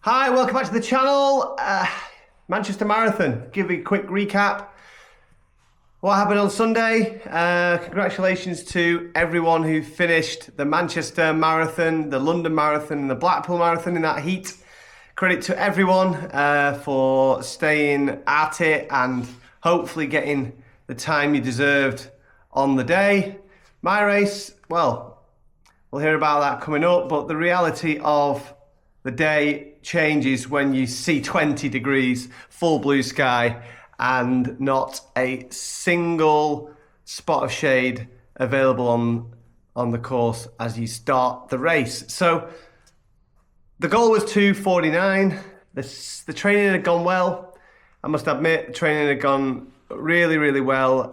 Hi, welcome back to the channel. Manchester Marathon. Give you a quick recap. What happened on Sunday? Congratulations to everyone who finished the Manchester Marathon, the London Marathon, and the Blackpool Marathon in that heat. Credit to everyone for staying at it and hopefully getting the time you deserved on the day. My race, well, we'll hear about that coming up, but the reality of the day changes when you see 20 degrees, full blue sky, and not a single spot of shade available on the course as you start the race. So the goal was 2:49. The training had gone well. I must admit, the training had gone really, really well.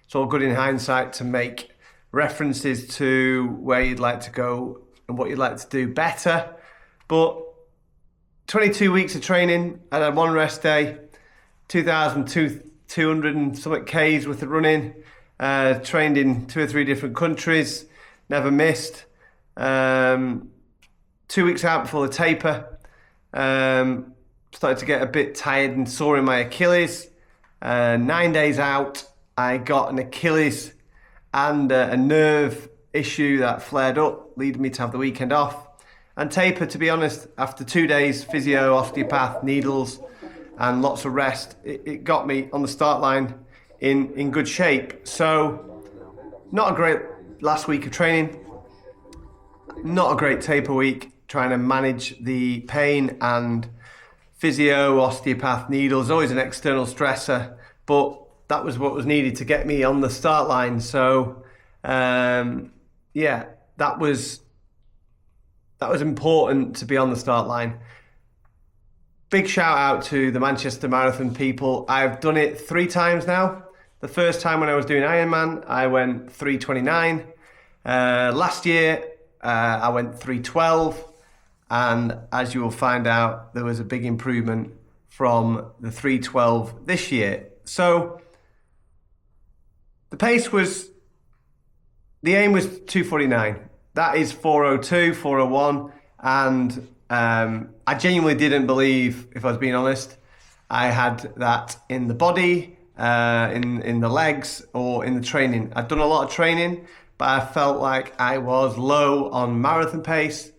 It's all good in hindsight to make references to where you'd like to go and what you'd like to do better. But 22 weeks of training, I had one rest day, 2,200 and something Ks worth of running, trained in 2 or 3 different countries, never missed. 2 weeks out before the taper, started to get a bit tired and sore in my Achilles. 9 days out, I got an Achilles and a nerve issue that flared up, leading me to have the weekend off. And taper, to be honest, after 2 days, physio, osteopath, needles, and lots of rest, it got me on the start line in good shape. So, not a great last week of training, not a great taper week, trying to manage the pain and physio, osteopath, needles, always an external stressor, but that was what was needed to get me on the start line. So, yeah, that was important to be on the start line. Big shout out to the Manchester Marathon people. I've done it 3 times now. The first time when I was doing Ironman, I went 3:29. Last year, I went 3:12. And as you will find out, there was a big improvement from the 3:12 this year. So the aim was 2:49. That is 4:02, 4:01, and I genuinely didn't believe, if I was being honest, I had that in the body, in the legs, or in the training. I'd done a lot of training, but I felt like I was low on marathon pace,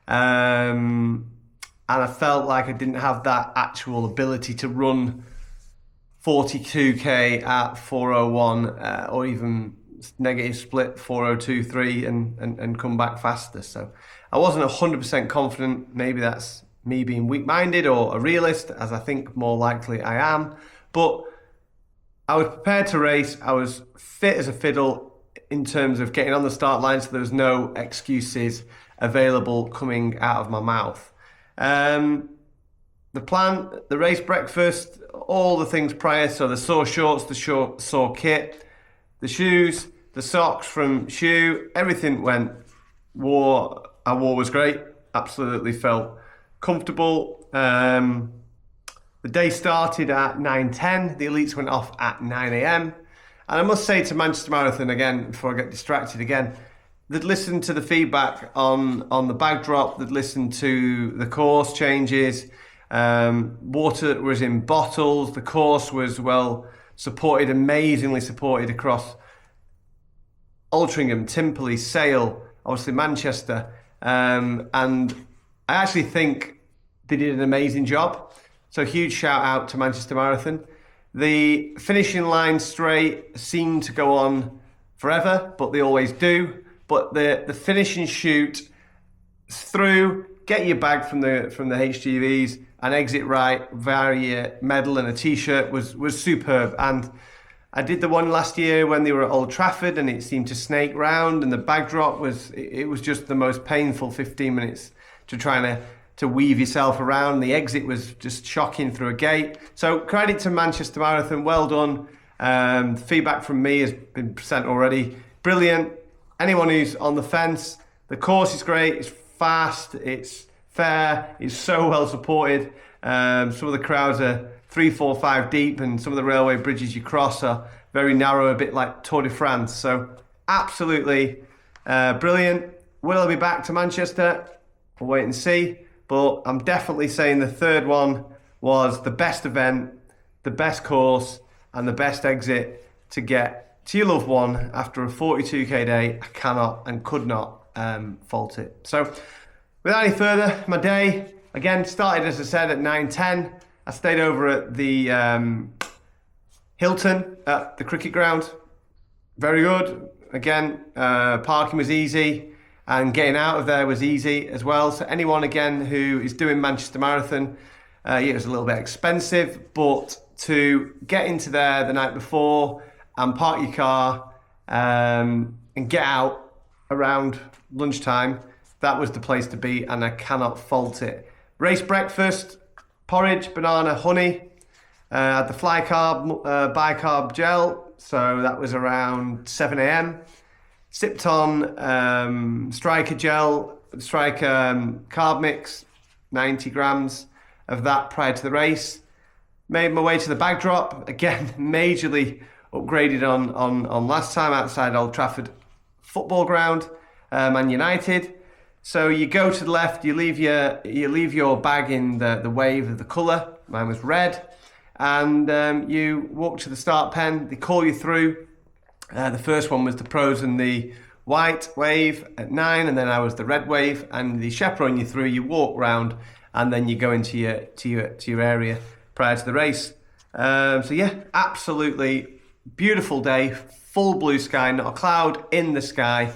and I felt like I didn't have that actual ability to run 42k at 4:01, or even negative split 4:02.3 and come back faster. So I wasn't 100% confident. Maybe that's me being weak-minded or a realist, as I think more likely I am. But I was prepared to race. I was fit as a fiddle in terms of getting on the start line, so there was no excuses available coming out of my mouth. The plan, the race breakfast, all the things prior, so the sore shorts, the sore kit, the shoes, the socks from Shoe, everything I wore was great. Absolutely felt comfortable. The day started at 9:10. The elites went off at 9 a.m. And I must say to Manchester Marathon again, before I get distracted again, they'd listened to the feedback on the bag drop. They'd listened to the course changes. Water was in bottles. The course was well supported, amazingly supported across Altrincham, Timperley, Sale, obviously Manchester. And I actually think they did an amazing job. So huge shout out to Manchester Marathon. The finishing line straight seemed to go on forever, but they always do. But the finishing shoot through, get your bag from the HGVs and exit right via your medal and a t-shirt was superb. And I did the one last year when they were at Old Trafford and it seemed to snake round, and the bag drop was just the most painful 15 minutes to try to weave yourself around. The exit was just shocking through a gate. So credit to Manchester Marathon, well done. Feedback from me has been sent already. Brilliant. Anyone who's on the fence, the course is great, it's fast, it's fair, it's so well supported. Some of the crowds are 3, 4, 5 deep, and some of the railway bridges you cross are very narrow, a bit like Tour de France. So absolutely brilliant. Will I be back to Manchester? We'll wait and see. but I'm definitely saying the third one was the best event, the best course, and the best exit to get to your loved one after a 42k day. I cannot and could not fault it. So without any further, my day again started, as I said, at 9:10. I stayed over at the Hilton at the cricket ground. Very good. Again, parking was easy and getting out of there was easy as well. So anyone again who is doing Manchester Marathon, it was a little bit expensive, but to get into there the night before and park your car and get out around lunchtime, that was the place to be, and I cannot fault it. Race breakfast, porridge, banana, honey. Had the fly carb, bicarb gel, so that was around 7 a.m. Sipped on Striker gel, Striker carb mix, 90 grams of that prior to the race. Made my way to the bag drop, again, majorly upgraded on last time outside Old Trafford football ground, Man United. So you go to the left, you leave your bag in the wave of the colour. Mine was red. And you walk to the start pen, they call you through. The first one was the pros and the white wave at 9, and then I was the red wave, and they chaperone you through, you walk round, and then you go into your area prior to the race. So yeah, absolutely beautiful day, full blue sky, not a cloud in the sky.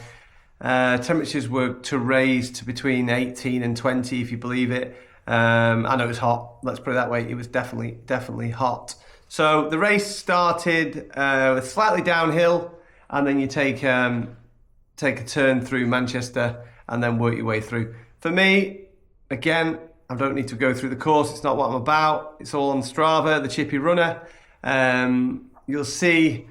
Temperatures were to raise to between 18 and 20, if you believe it. I know it was hot, let's put it that way. It was definitely hot. So the race started with slightly downhill, and then you take a turn through Manchester and then work your way through. For me, again, I don't need to go through the course, it's not what I'm about. It's all on Strava, the Chippy Runner. You'll see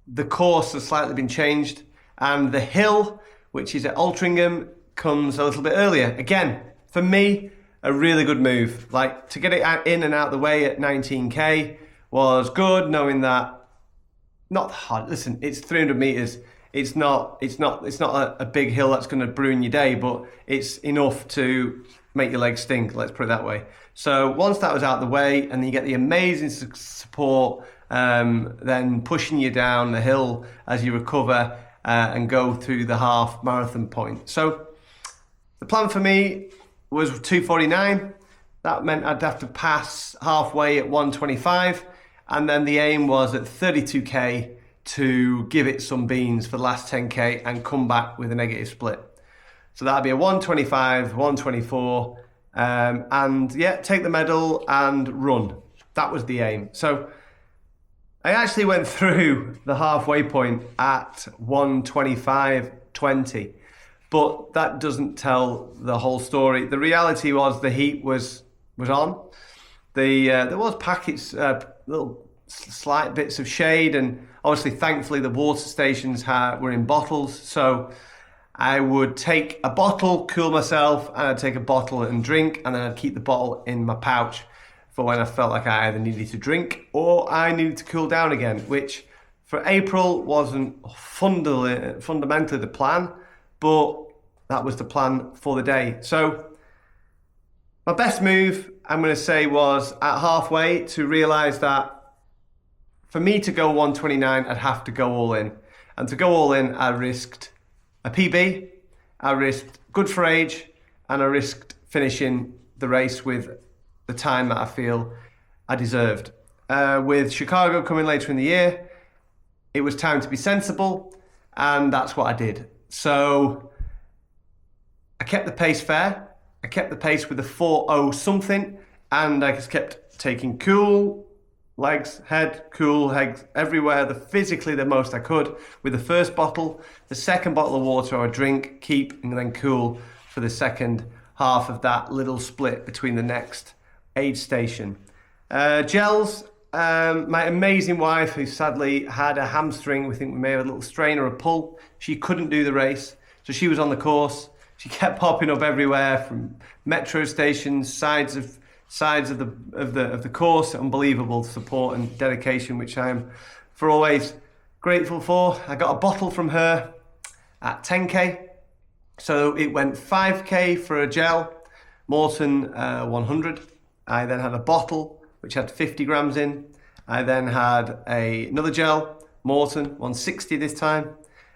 the course has slightly been changed, and the hill, which is at Altrincham, comes a little bit earlier. Again, for me, a really good move. Like, to get it out, in and out the way at 19k was good, knowing that not hard. Listen, it's 300 meters. It's not a big hill that's going to ruin your day, but it's enough to make your legs stink. Let's put it that way. So once that was out the way, and then you get the amazing support, then pushing you down the hill as you recover and go through the half marathon point. So the plan for me was 2:49. That meant I'd have to pass halfway at 1:25, and then the aim was at 32k to give it some beans for the last 10k and come back with a negative split. So that'd be a 1:25, 1:24, and yeah, take the medal and run. That was the aim. So I actually went through the halfway point at 1:25.20. But that doesn't tell the whole story. The reality was the heat was on. There was packets, little slight bits of shade, and obviously, thankfully, the water stations were in bottles. So I would take a bottle, cool myself, and I'd take a bottle and drink, and then I'd keep the bottle in my pouch for when I felt like I either needed to drink or I needed to cool down again, which for April wasn't fundamentally the plan, but that was the plan for the day. So my best move, I'm going to say, was at halfway to realise that for me to go 1:29, I'd have to go all in. And to go all in, I risked a PB, I risked good for age, and I risked finishing the race with the time that I feel I deserved. With Chicago coming later in the year, it was time to be sensible, and that's what I did. So I kept the pace fair. I kept the pace with a 4:0 something, and I just kept taking cool legs, head, cool legs everywhere, physically the most I could with the first bottle. The second bottle of water I would drink, keep, and then cool for the second half of that little split between the next aid station. Gels, my amazing wife, who sadly had a hamstring, we think we may have a little strain or a pull, she couldn't do the race, so she was on the course. She kept popping up everywhere from metro stations, sides of the course. Unbelievable support and dedication, which I am for always grateful for. I got a bottle from her at 10k, so it went 5k for a gel, Morton 100. I then had a bottle which had 50 grams in. I then had another gel, Morton 160 this time.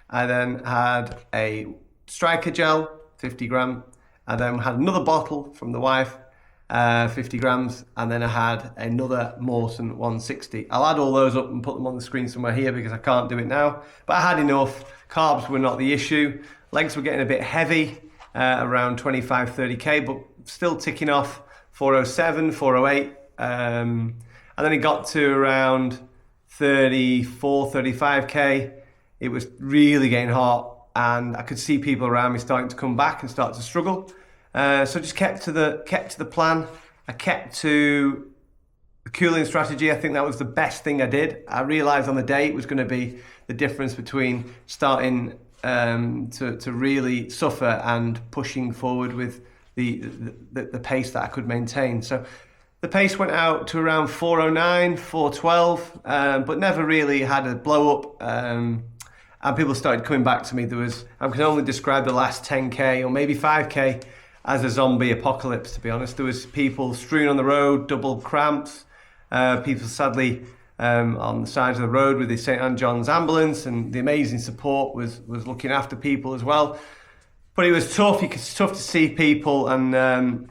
I then had a Striker gel, 50 gram. I then had another bottle from the wife, 50 grams, and then I had another Morton 160. I'll add all those up and put them on the screen somewhere here because I can't do it now. But I had enough. Carbs were not the issue. Legs were getting a bit heavy, around 25, 30k, but still ticking off 407, 408. And then it got to around 34, 35k. It was really getting hot, and I could see people around me starting to come back and start to struggle. So I just kept to the plan. I kept to the cooling strategy. I think that was the best thing I did. I realized on the day it was going to be the difference between starting to really suffer and pushing forward with the pace that I could maintain. So the pace went out to around 409, 412, but never really had a blow up. And people started coming back to me. I can only describe the last 10k or maybe 5k as a zombie apocalypse, to be honest. There was people strewn on the road, double cramps, people sadly on the sides of the road with the St. Anne John's ambulance, and the amazing support was looking after people as well. But it was tough. It's tough to see people, and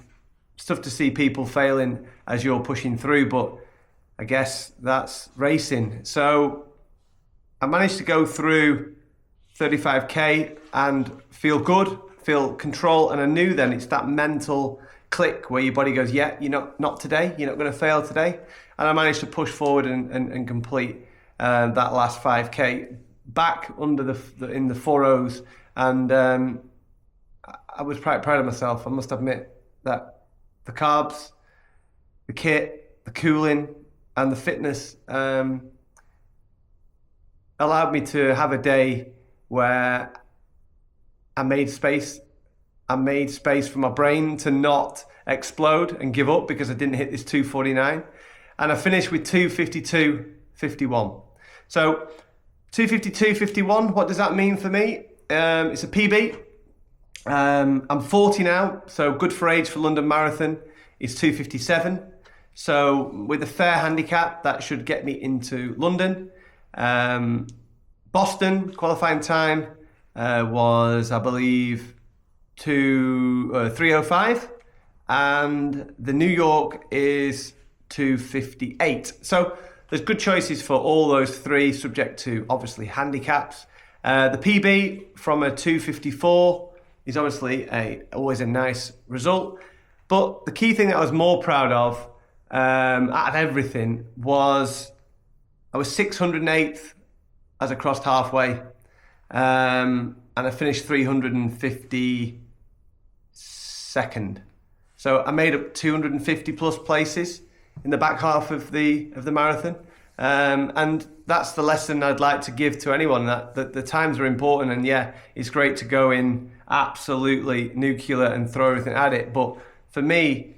it's tough to see people failing as you're pushing through, but I guess that's racing. So I managed to go through 35k and feel good, feel control, and I knew then it's that mental click where your body goes, yeah, not today, you're not going to fail today. And I managed to push forward and complete that last 5k back under in the 4.0s, and I was quite proud of myself. I must admit that the carbs, the kit, the cooling, and the fitness allowed me to have a day where I made space. I made space for my brain to not explode and give up because I didn't hit this 249. And I finished with 252.51. So 252.51, what does that mean for me? It's a PB. I'm 40 now, so good for age for London Marathon is 257. So with a fair handicap, that should get me into London. Boston qualifying time was, I believe, 3:05, and the New York is 2:58. So there's good choices for all those three, subject to obviously handicaps. The PB from a 2:54 is obviously always a nice result, but the key thing that I was more proud of out of everything was I was 608th as I crossed halfway, and I finished 352nd. So I made up 250 plus places in the back half of the marathon, and that's the lesson I'd like to give to anyone, that the times are important. And yeah, it's great to go in absolutely nuclear and throw everything at it, but for me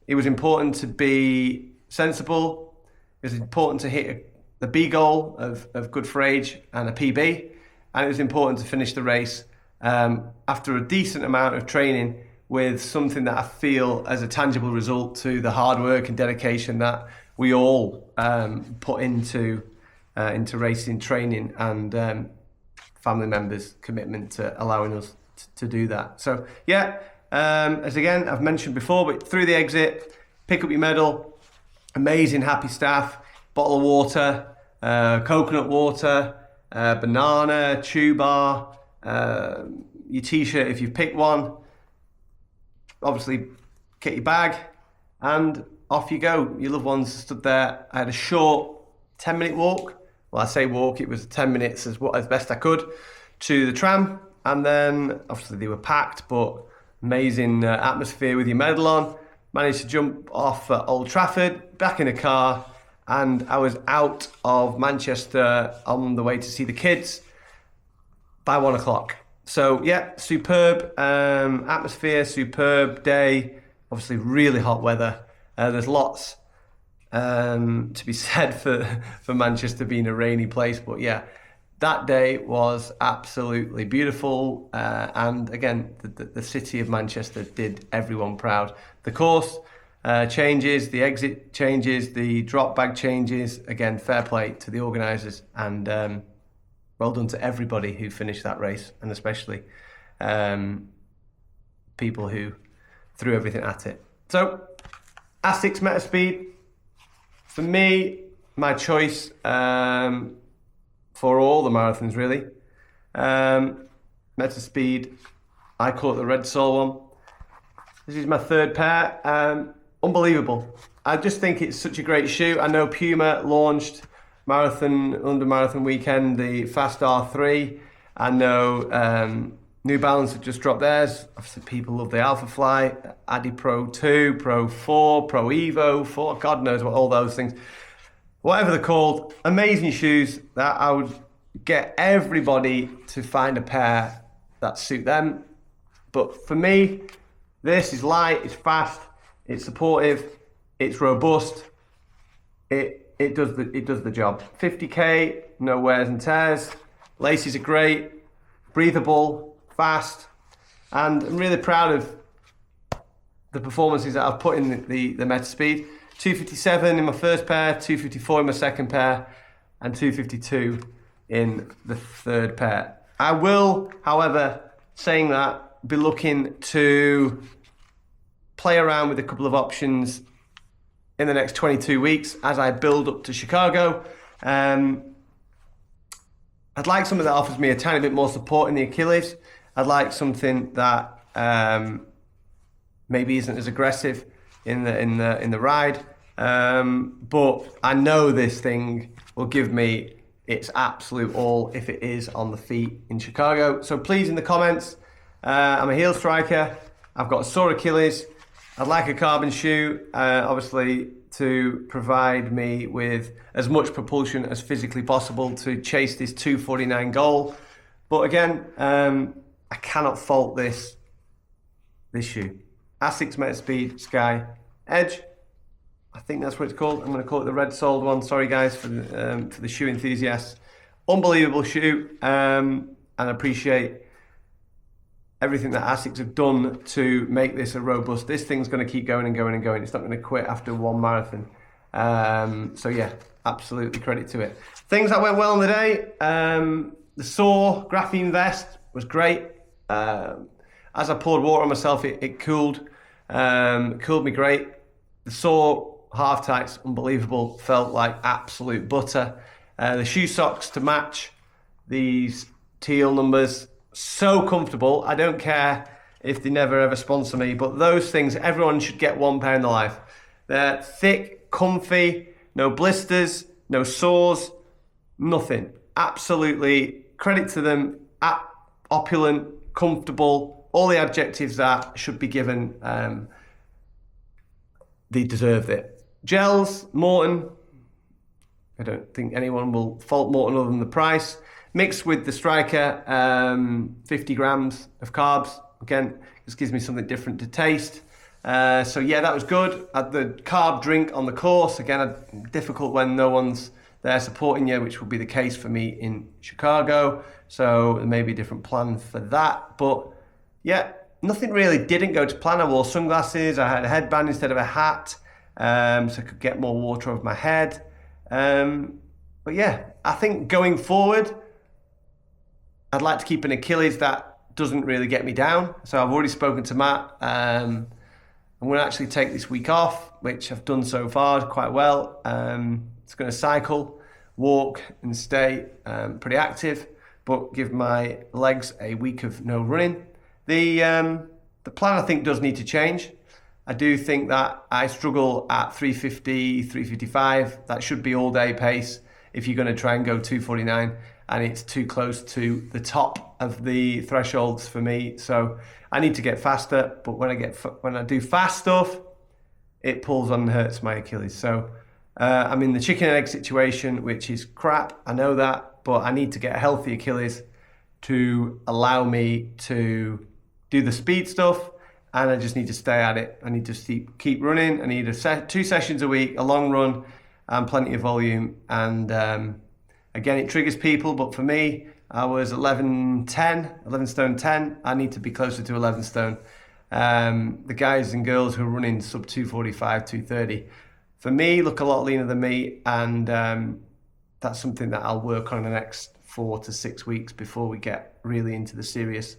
it was important to be sensible. It was important to hit the B goal of good for age and a PB, and it was important to finish the race after a decent amount of training with something that I feel as a tangible result to the hard work and dedication that we all put into racing training, and family members' commitment to allowing us to do that. So yeah, as again I've mentioned before, but through the exit, pick up your medal, amazing happy staff, bottle of water, coconut water, banana, chew bar, your t-shirt if you've picked one. Obviously get your bag and off you go. Your loved ones stood there. I had a short 10-minute walk. Well, I say walk, it was 10 minutes as best I could to the tram, and then obviously they were packed, but amazing atmosphere with your medal on. Managed to jump off at Old Trafford, back in a car, and I was out of Manchester on the way to see the kids by 1 o'clock. So yeah, superb atmosphere, superb day, obviously really hot weather. There's lots to be said for Manchester being a rainy place, but yeah, that day was absolutely beautiful. And again, the city of Manchester did everyone proud. The course changes, the exit changes, the drop bag changes. Again, fair play to the organisers, and well done to everybody who finished that race, and especially people who threw everything at it. So, ASICS metaspeed, for me, my choice for all the marathons really. Metaspeed, I call it the Red Soul one. This is my third pair. Unbelievable. I just think it's such a great shoe. I know Puma launched under marathon weekend the Fast R3. I know New Balance have just dropped theirs. Obviously, people love the Alpha Fly, Adi Pro 2, Pro 4, Pro Evo 4, God knows what all those things. Whatever they're called, amazing shoes that I would get everybody to find a pair that suit them. But for me, this is light, it's fast, it's supportive, it's robust. It does the job. 50k, no wears and tears. Laces are great, breathable, fast, and I'm really proud of the performances that I've put in the metaspeed. 257 in my first pair, 254 in my second pair, and 252 in the third pair. I will, however, saying that, be looking to play around with a couple of options in the next 22 weeks as I build up to Chicago. I'd like something that offers me a tiny bit more support in the Achilles. I'd like something that maybe isn't as aggressive in the ride, but I know this thing will give me its absolute all if it is on the feet in Chicago. So please, in the comments, I'm a heel striker. I've got a sore Achilles. I'd like a carbon shoe, obviously, to provide me with as much propulsion as physically possible to chase this 249 goal. But again, I cannot fault this shoe. ASICS Metaspeed Sky Edge. I think that's what it's called. I'm going to call it the red soled one. Sorry guys for the shoe enthusiasts. Unbelievable shoe, and I appreciate everything that ASICS have done to make this a robust. This thing's going to keep going and going and going. It's not going to quit after one marathon. So yeah, absolutely credit to it. Things that went well on the day. The Soar graphene vest was great. As I poured water on myself, it cooled me great. The Soar half tights, unbelievable, felt like absolute butter. The shoe socks to match these teal numbers, so comfortable. I don't care if they never ever sponsor me, but those things, everyone should get one pair in their life. They're thick, comfy, no blisters, no sores, nothing. Absolutely, credit to them, opulent, comfortable, all the adjectives that should be given, they deserved it. Gels, Morton, I don't think anyone will fault Morton other than the price. Mixed with the Striker, 50 grams of carbs. Again, this gives me something different to taste. So yeah, that was good. Had the carb drink on the course. Again, difficult when no one's there supporting you, which will be the case for me in Chicago. So there may be a different plan for that. But yeah, nothing really didn't go to plan. I wore sunglasses. I had a headband instead of a hat, so I could get more water over my head. But yeah, I think going forward, I'd like to keep an Achilles that doesn't really get me down. So I've already spoken to Matt. I'm going to actually take this week off, which I've done so far quite well. It's going to cycle, walk and stay pretty active, but give my legs a week of no running. The plan I think does need to change. I do think that I struggle at 350, 355. That should be all day pace if you're going to try and go 249, and it's too close to the top of the thresholds for me. So I need to get faster, but when I do fast stuff, it pulls on and hurts my Achilles. So I'm in the chicken and egg situation, which is crap. I know that, but I need to get a healthy Achilles to allow me to do the speed stuff, and I just need to stay at it. I need to keep running. I need 2 sessions a week, a long run, and plenty of volume, and Again, it triggers people, but for me, I was 11 stone 10. I need to be closer to 11 stone. The guys and girls who are running sub 245, 230, for me, look a lot leaner than me, and that's something that I'll work on in the next 4 to 6 weeks before we get really into the serious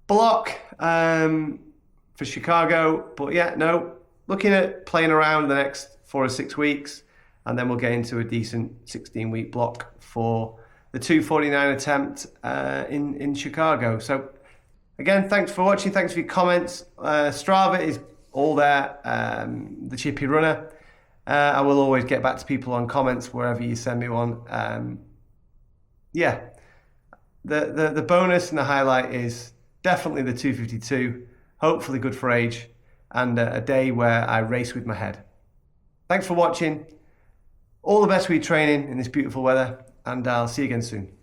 block for Chicago. But yeah, no, looking at playing around the next 4 or 6 weeks, and then we'll get into a decent 16-week block for the 249 attempt in Chicago. So again, thanks for watching. Thanks for your comments. Strava is all there, the Chippy Runner. I will always get back to people on comments wherever you send me one. Yeah, the bonus and the highlight is definitely the 252, hopefully good for age, and a day where I race with my head. Thanks for watching. All the best with your training in this beautiful weather, and I'll see you again soon.